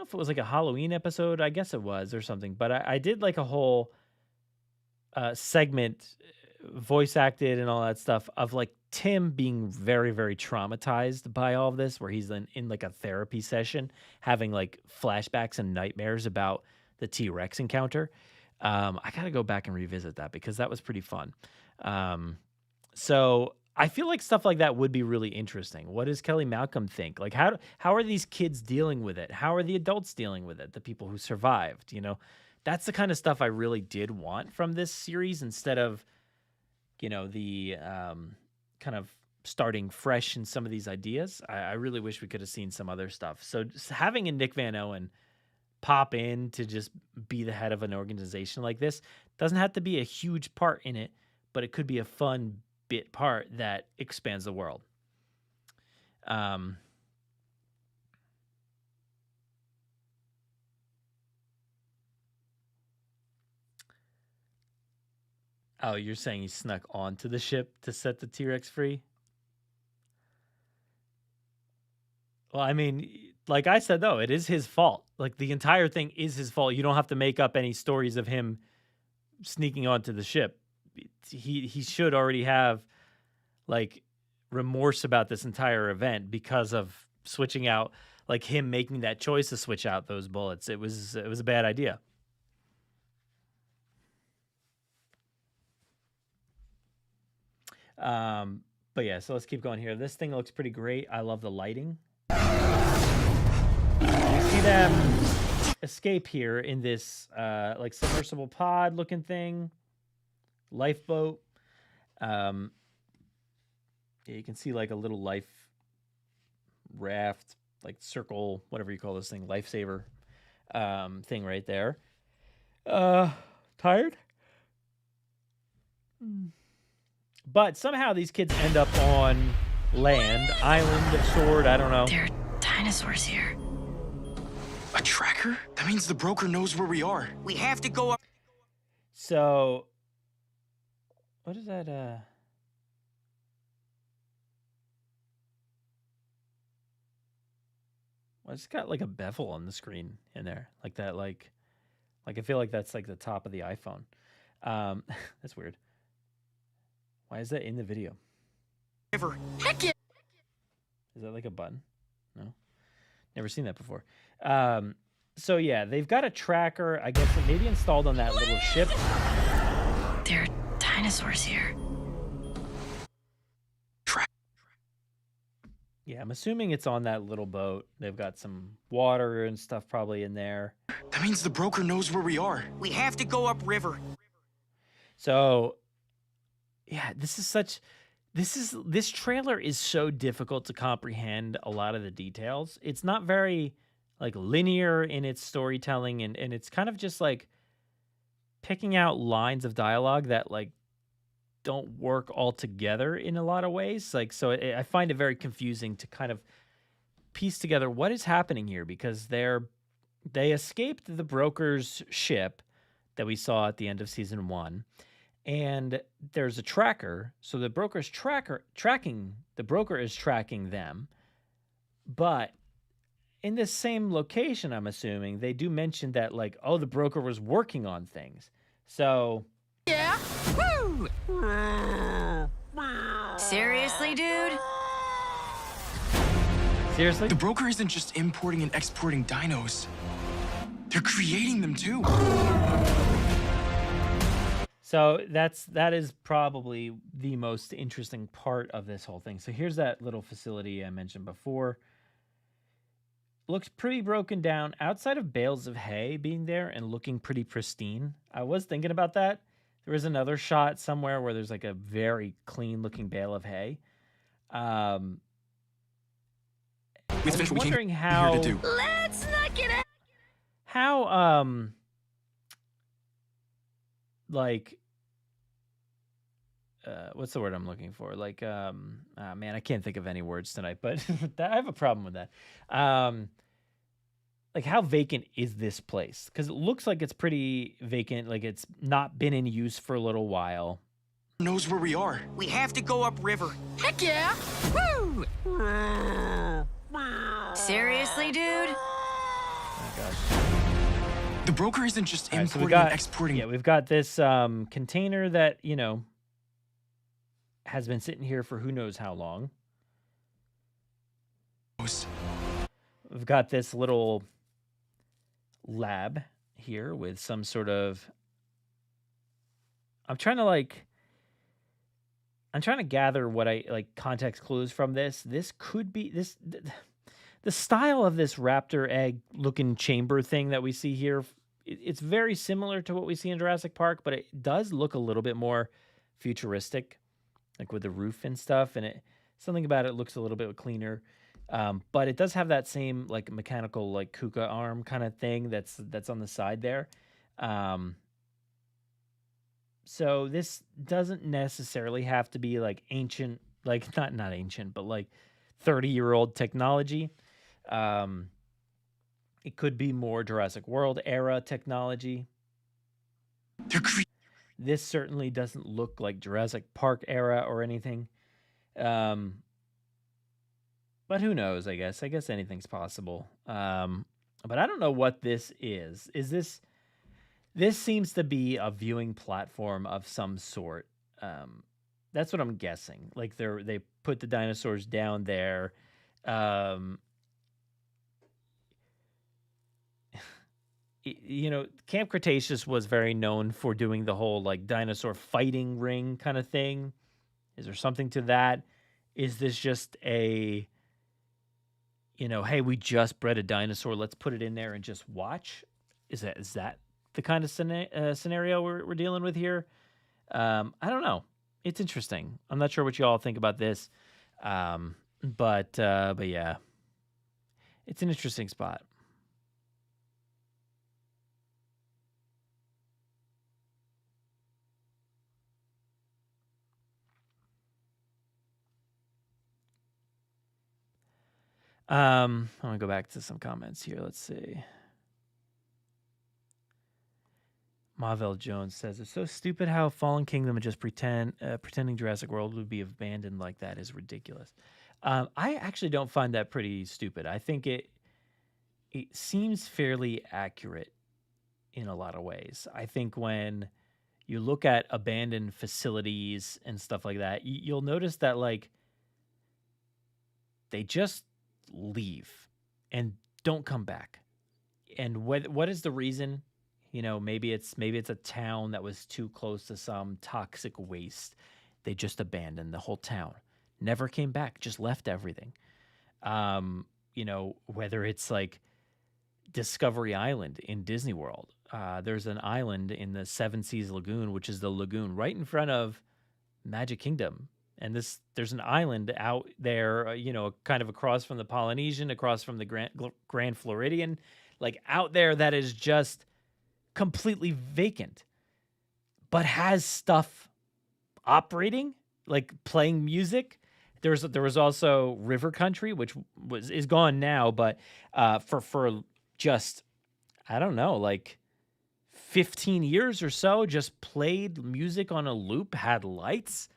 know if it was like a Halloween episode. I guess it was or something. But I did like a whole segment, voice acted and all that stuff, of like Tim being very, very traumatized by all of this, where he's in like a therapy session having like flashbacks and nightmares about the T-Rex encounter. I got to go back and revisit that because that was pretty fun. So I feel like stuff like that would be really interesting. What does Kelly Malcolm think? Like, how are these kids dealing with it? How are the adults dealing with it? The people who survived, you know, that's the kind of stuff I really did want from this series, instead of, you know, the kind of starting fresh in some of these ideas. I really wish we could have seen some other stuff. So just having a Nick Van Owen pop in to just be the head of an organization like this doesn't have to be a huge part in it, but it could be a fun bit part that expands the world. Oh, you're saying he snuck onto the ship to set the T-Rex free? Well, I mean, like I said, though, it is his fault. Like, the entire thing is his fault. You don't have to make up any stories of him sneaking onto the ship. He should already have, like, remorse about this entire event because of switching out, like, him making that choice to switch out those bullets. It was a bad idea. But yeah, so let's keep going here. This thing looks pretty great. I love the lighting. You see them escape here in this like submersible pod looking thing, lifeboat. Yeah, you can see like a little life raft, like circle, whatever you call this thing, lifesaver thing right there. Tired? But somehow these kids end up on land, island, sword, I don't know. There are dinosaurs here. A tracker? That means the broker knows where we are. We have to go up. So, what is that? Well, it's got like a bevel on the screen in there, like that. Like I feel like that's like the top of the iPhone. That's weird. Why is that in the video? Heck yeah. Is that like a button? No, never seen that before. So yeah, they've got a tracker, I guess, maybe installed on that little ship. There are dinosaurs here. Yeah, I'm assuming it's on that little boat. They've got some water and stuff probably in there. That means the broker knows where we are. We have to go upriver. So, yeah, this trailer is so difficult to comprehend a lot of the details. It's not very like linear in its storytelling, and it's kind of just like picking out lines of dialogue that like don't work all together in a lot of ways. Like, so I find it very confusing to kind of piece together what is happening here, because they escaped the broker's ship that we saw at the end of season 1. And there's a tracker, so the broker is tracking them. But in this same location, I'm assuming, they do mention that, like, oh, the broker was working on things. So Yeah? Woo! Seriously, dude? seriously? The broker isn't just importing and exporting dinos. They're creating them too. So that is probably the most interesting part of this whole thing. So here's that little facility I mentioned before. Looks pretty broken down outside of bales of hay being there and looking pretty pristine. I was thinking about that. There is another shot somewhere where there's like a very clean looking bale of hay. I'm wondering how. Let's not get it. How like what's the word I'm looking for? Like man, I can't think of any words tonight, but I have a problem with that. Like, how vacant is this place? Because it looks like it's pretty vacant, like it's not been in use for a little while. Knows where we are. We have to go upriver. Heck yeah! Woo! Seriously, dude? Oh my gosh. The broker isn't just All right, so importing and exporting. Yeah, we've got this container that, has been sitting here for who knows how long. We've got this little lab here with some sort of... I'm trying to gather what context clues from this. This could be the style of this raptor egg looking chamber thing that we see here. It's very similar to what we see in Jurassic Park, but it does look a little bit more futuristic, like with the roof and stuff. And something about it looks a little bit cleaner. But it does have that same like mechanical like Kuka arm kind of thing that's on the side there. So this doesn't necessarily have to be like ancient, like not ancient, but like 30-year-old technology. It could be more Jurassic World era technology. This certainly doesn't look like Jurassic Park era or anything. But who knows, I guess. I guess anything's possible. But I don't know what this is. Is this... This seems to be a viewing platform of some sort. That's what I'm guessing. Like they put the dinosaurs down there. Camp Cretaceous was very known for doing the whole like dinosaur fighting ring kind of thing. Is there something to that? Is this just a, hey, we just bred a dinosaur, let's put it in there and just watch? Is that the kind of scenario we're dealing with here? I don't know. It's interesting. I'm not sure what you all think about this. But yeah, it's an interesting spot. I'm going to go back to some comments here. Let's see. Mavel Jones says, it's so stupid how Fallen Kingdom would just pretending Jurassic World would be abandoned like that is ridiculous. I actually don't find that pretty stupid. I think it seems fairly accurate in a lot of ways. I think when you look at abandoned facilities and stuff like that, you'll notice that like they just leave and don't come back. And what is the reason? Maybe it's a town that was too close to some toxic waste. They just abandoned the whole town. Never came back, just left everything. Whether it's like Discovery Island in Disney World. There's an island in the Seven Seas Lagoon, which is the lagoon right in front of Magic Kingdom. And there's an island out there, kind of across from the Polynesian, across from the Grand Floridian, like out there that is just completely vacant, but has stuff operating, like playing music. There was also River Country, which is gone now, but for just, I don't know, like 15 years or so, just played music on a loop, had lights,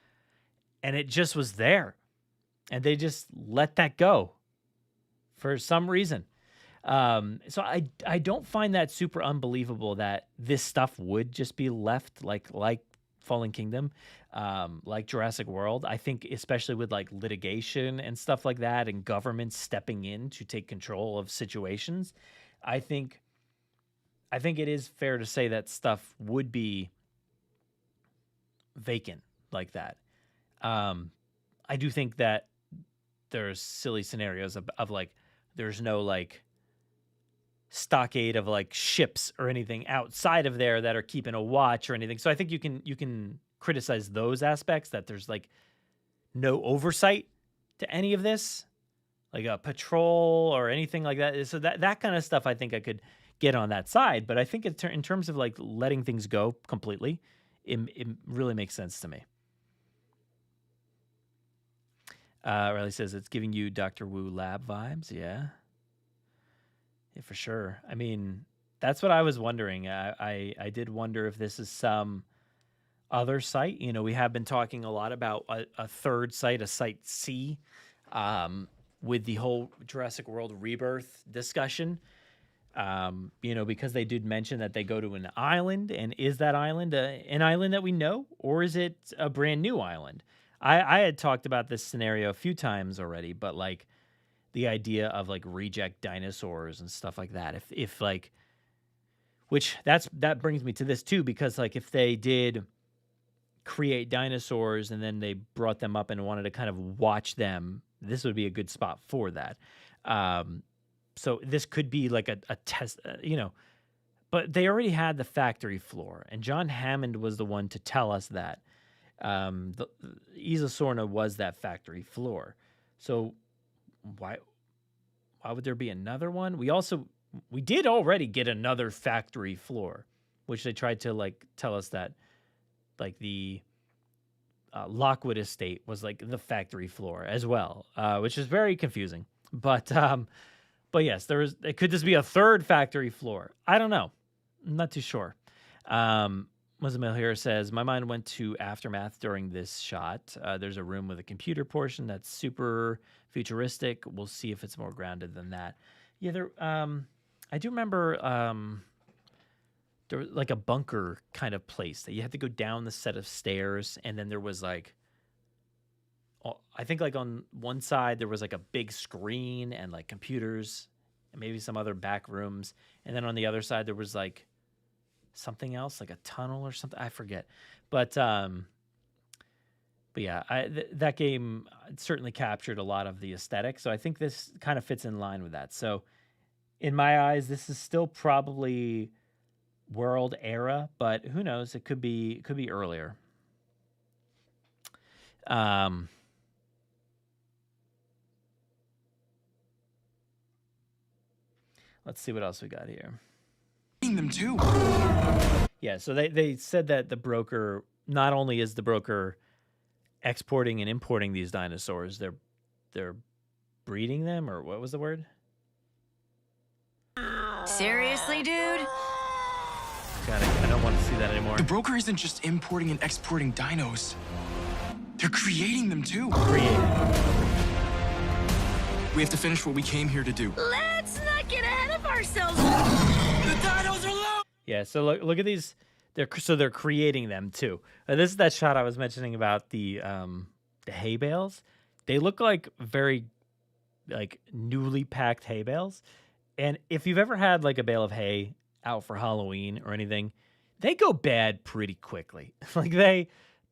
and it just was there. And they just let that go for some reason. So I don't find that super unbelievable that this stuff would just be left like Fallen Kingdom, like Jurassic World. I think especially with like litigation and stuff like that and government stepping in to take control of situations, I think it is fair to say that stuff would be vacant like that. I do think that there's silly scenarios of like there's no like stockade of like ships or anything outside of there that are keeping a watch or anything. So I think you can criticize those aspects, that there's like no oversight to any of this, like a patrol or anything like that. So that kind of stuff, I think I could get on that side. But I think in terms of like letting things go completely, it really makes sense to me. Riley says it's giving you Dr. Wu lab vibes. Yeah, for sure. I mean, that's what I was wondering. I did wonder if this is some other site. We have been talking a lot about a third site, a site C, with the whole Jurassic World Rebirth discussion. Because they did mention that they go to an island, and is that island an island that we know, or is it a brand new island? I had talked about this scenario a few times already, but like the idea of like reject dinosaurs and stuff like that. If like, which that brings me to this too, because like if they did create dinosaurs and then they brought them up and wanted to kind of watch them, this would be a good spot for that. So this could be like a test, but they already had the factory floor, and John Hammond was the one to tell us that the Isla Sorna was that factory floor. So why would there be another one? We did already get another factory floor, which they tried to like tell us that like the Lockwood estate was like the factory floor as well, which is very confusing. But yes, it could just be a third factory floor. I don't know. I'm not too sure. Muslim here says, my mind went to Aftermath during this shot. There's a room with a computer portion that's super futuristic. We'll see if it's more grounded than that. Yeah, I do remember there was like a bunker kind of place that you had to go down the set of stairs, and then there was like, I think like on one side there was like a big screen and like computers and maybe some other back rooms, and then on the other side there was like something else, like a tunnel or something. I forget, but yeah, that game certainly captured a lot of the aesthetic. So I think this kind of fits in line with that. So in my eyes, this is still probably world era, but who knows? It could be earlier. Let's see what else we got here. Them too. Yeah, so they said that the broker, not only is the broker exporting and importing these dinosaurs, they're breeding them, or what was the word? Seriously, dude? God, I don't want to see that anymore. The broker isn't just importing and exporting dinos. They're creating them too. We have to finish what we came here to do. Let's not get ahead of ourselves. The dinos are low. Yeah, so look at these. They're creating them too. This is that shot I was mentioning about the hay bales. They look like very like newly packed hay bales. And if you've ever had like a bale of hay out for Halloween or anything, they go bad pretty quickly. Like they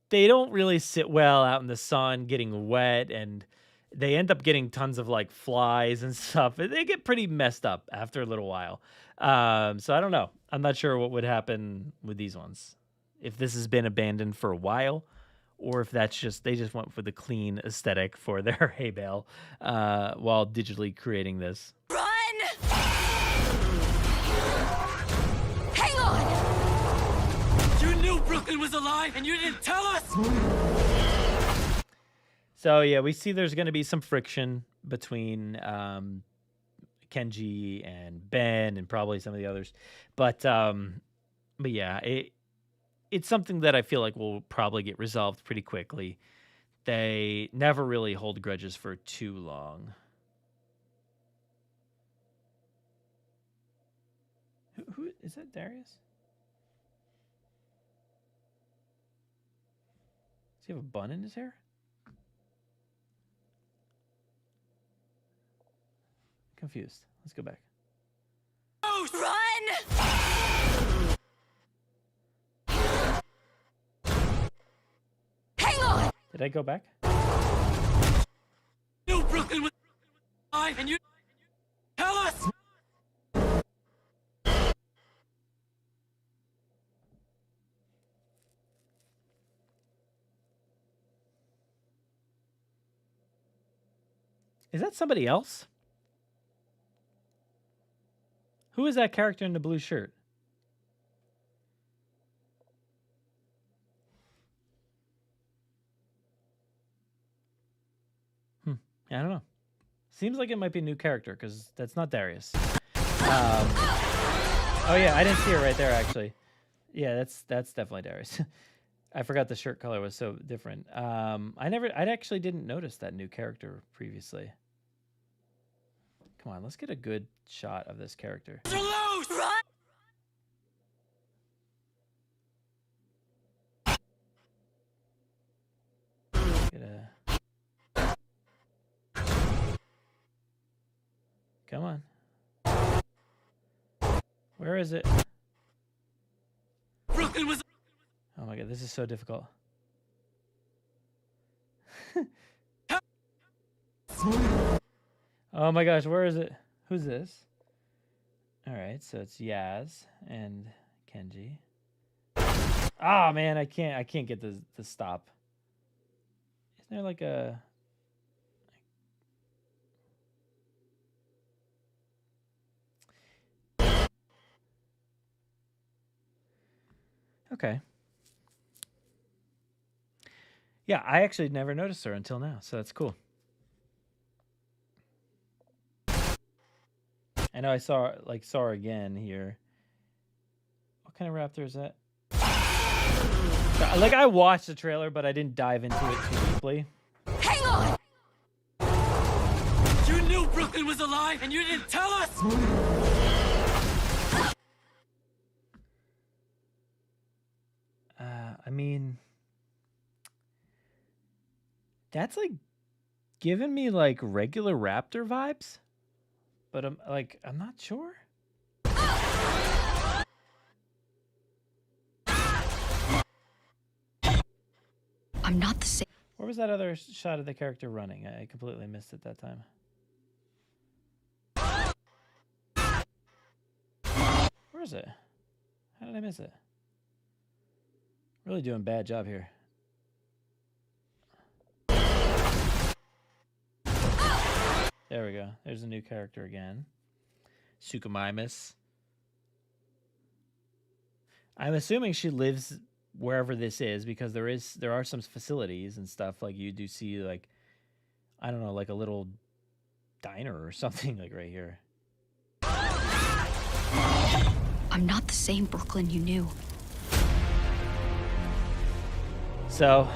don't really sit well out in the sun, getting wet, and they end up getting tons of like flies and stuff. They get pretty messed up after a little while. So I don't know. I'm not sure what would happen with these ones. If this has been abandoned for a while, or if that's they just went for the clean aesthetic for their hay bale while digitally creating this. Run! Hang on! You knew Brooklyn was alive and you didn't tell us! So yeah, we see there's going to be some friction between Kenji and Ben and probably some of the others, but yeah, it's something that I feel like will probably get resolved pretty quickly. They never really hold grudges for too long. Who is that? Darius? Does he have a bun in his hair? Confused. Let's go back. Run! Hang on! Did I go back? You Brooklyn was alive and you tell us! Is that somebody else? Who is that character in the blue shirt? I don't know. Seems like it might be a new character because that's not Darius. Oh yeah, I didn't see it right there actually. Yeah, that's definitely Darius. I forgot the shirt color was so different. I actually didn't notice that new character previously. Come on, let's get a good shot of this character. Come on. Where is it? Brooklyn was. Oh my god, this is so difficult. Oh my gosh, where is it? Who's this? All right, so it's Yaz and Kenji. Ah, man, I can't get the stop. Isn't there like a... Okay. Yeah, I actually never noticed her until now, so that's cool. I know I saw her again here. What kind of raptor is that? Like, I watched the trailer, but I didn't dive into it too deeply. Hang on! You knew Brooklyn was alive and you didn't tell us! I mean, that's like giving me like regular raptor vibes, but I'm not sure. I'm not the same. Where was that other shot of the character running? I completely missed it that time. Where is it? How did I miss it? Really doing a bad job here. There we go. There's a new character again. Suchomimus. I'm assuming she lives wherever this is because there are some facilities and stuff. Like you do see like, I don't know, like a little diner or something like right here. I'm not the same Brooklyn you knew. So,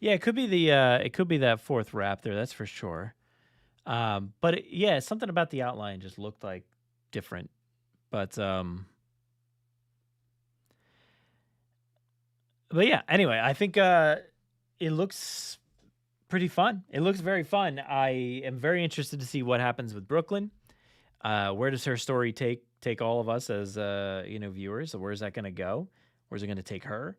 yeah, it could be that fourth raptor, that's for sure. But something about the outline just looked like different. But yeah, anyway, I think it looks pretty fun. It looks very fun. I am very interested to see what happens with Brooklyn. Where does her story take all of us as viewers? So where's that going to go? Where's it going to take her?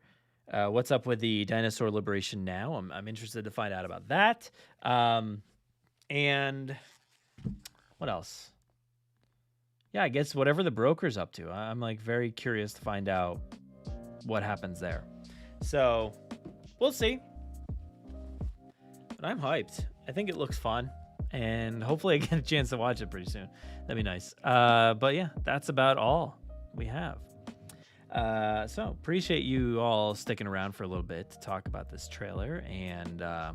What's up with the dinosaur liberation now? I'm interested to find out about that. And what else? Yeah, I guess whatever the broker's up to. I'm like very curious to find out what happens there. So we'll see. But I'm hyped. I think it looks fun. And hopefully I get a chance to watch it pretty soon. That'd be nice. But yeah, that's about all we have. So appreciate you all sticking around for a little bit to talk about this trailer. And yeah,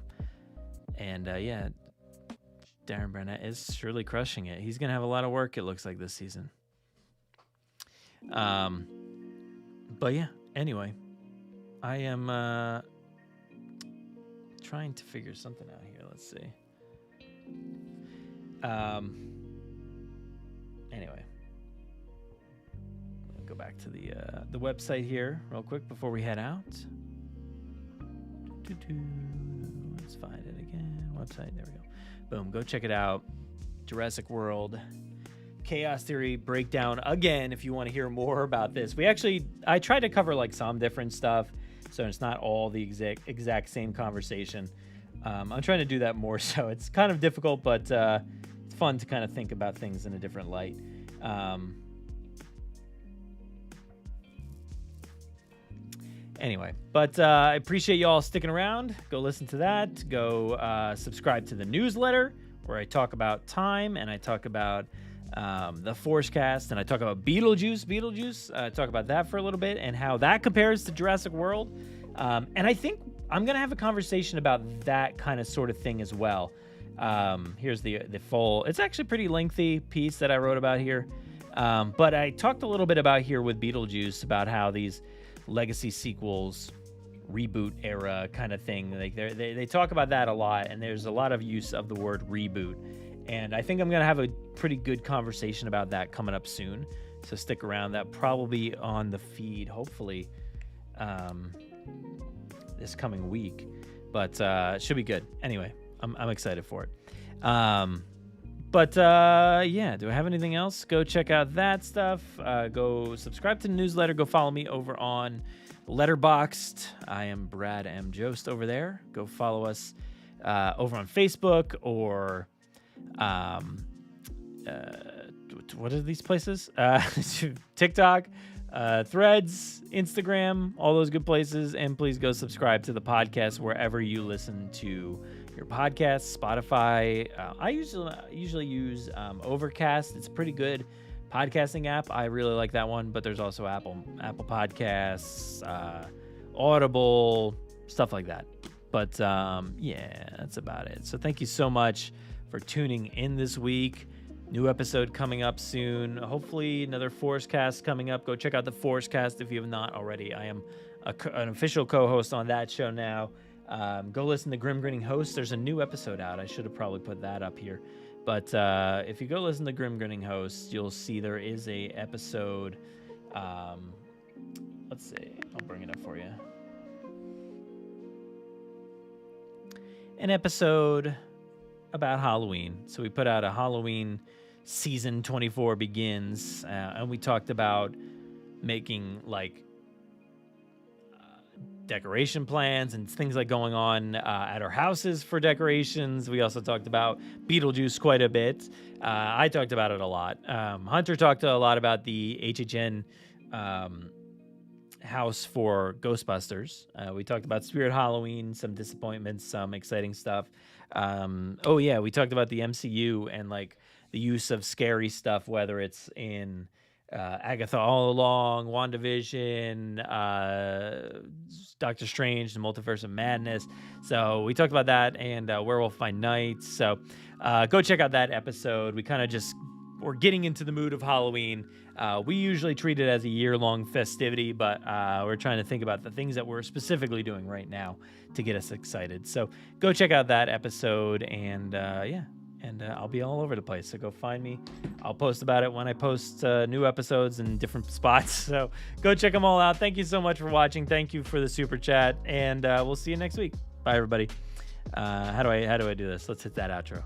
Darren Burnett is surely crushing it. He's going to have a lot of work, it looks like, this season. But yeah, anyway, I am trying to figure something out here. Let's see. Anyway, I'll go back to the website here real quick before we head out. Let's find it again. Website, there we go. Boom, go check it out. Jurassic World Chaos Theory breakdown again if you want to hear more about this. I tried to cover like some different stuff, so it's not all the exact same conversation. I'm trying to do that more, so it's kind of difficult, but it's fun to kind of think about things in a different light. Anyway, but I appreciate you all sticking around. Go listen to that. Go subscribe to the newsletter where I talk about time and I talk about the Forcecast and I talk about Beetlejuice. I talk about that for a little bit and how that compares to Jurassic World. And I think I'm going to have a conversation about that kind of sort of thing as well. Here's the full, it's actually a pretty lengthy piece that I wrote about here. But I talked a little bit about here with Beetlejuice about how these legacy sequels, reboot era kind of thing, like they talk about that a lot, and there's a lot of use of the word reboot. And I think I'm going to have a pretty good conversation about that coming up soon. So stick around. That probably on the feed, hopefully, this coming week. But it should be good. Anyway, I'm excited for it. But yeah, do I have anything else? Go check out that stuff. Go subscribe to the newsletter. Go follow me over on Letterboxd. I am Brad M. Jost over there. Go follow us over on Facebook or what are these places? TikTok, Threads, Instagram, all those good places. And please go subscribe to the podcast wherever you listen to your podcasts. Spotify. I usually use Overcast. It's a pretty good podcasting app. I really like that one. But there's also Apple Podcasts, Audible, stuff like that. But yeah, that's about it. So thank you so much for tuning in this week. New episode coming up soon. Hopefully another Force Cast coming up. Go check out the Force Cast if you have not already. I am an official co-host on that show now. Go listen to Grim Grinning Host. There's a new episode out. I should have probably put that up here. But if you go listen to Grim Grinning Host, you'll see there is a episode. Let's see. I'll bring it up for you. An episode about Halloween. So we put out a Halloween season 24 begins, and we talked about making like decoration plans and things like going on at our houses for decorations. We also talked about Beetlejuice quite a bit. I talked about it a lot. Hunter talked a lot about the HHN house for Ghostbusters. We talked about Spirit Halloween, some disappointments, some exciting stuff. Oh yeah, we talked about the MCU and like the use of scary stuff, whether it's in Agatha All Along, WandaVision, Doctor Strange, the Multiverse of Madness. So we talked about that and Werewolf by Night. So go check out that episode. We kind of we're getting into the mood of Halloween. We usually treat it as a year-long festivity, but we're trying to think about the things that we're specifically doing right now to get us excited. So go check out that episode, and yeah, and I'll be all over the place. So go find me. I'll post about it when I post new episodes in different spots. So go check them all out. Thank you so much for watching. Thank you for the super chat, and we'll see you next week. Bye, everybody. How do I do this? Let's hit that outro.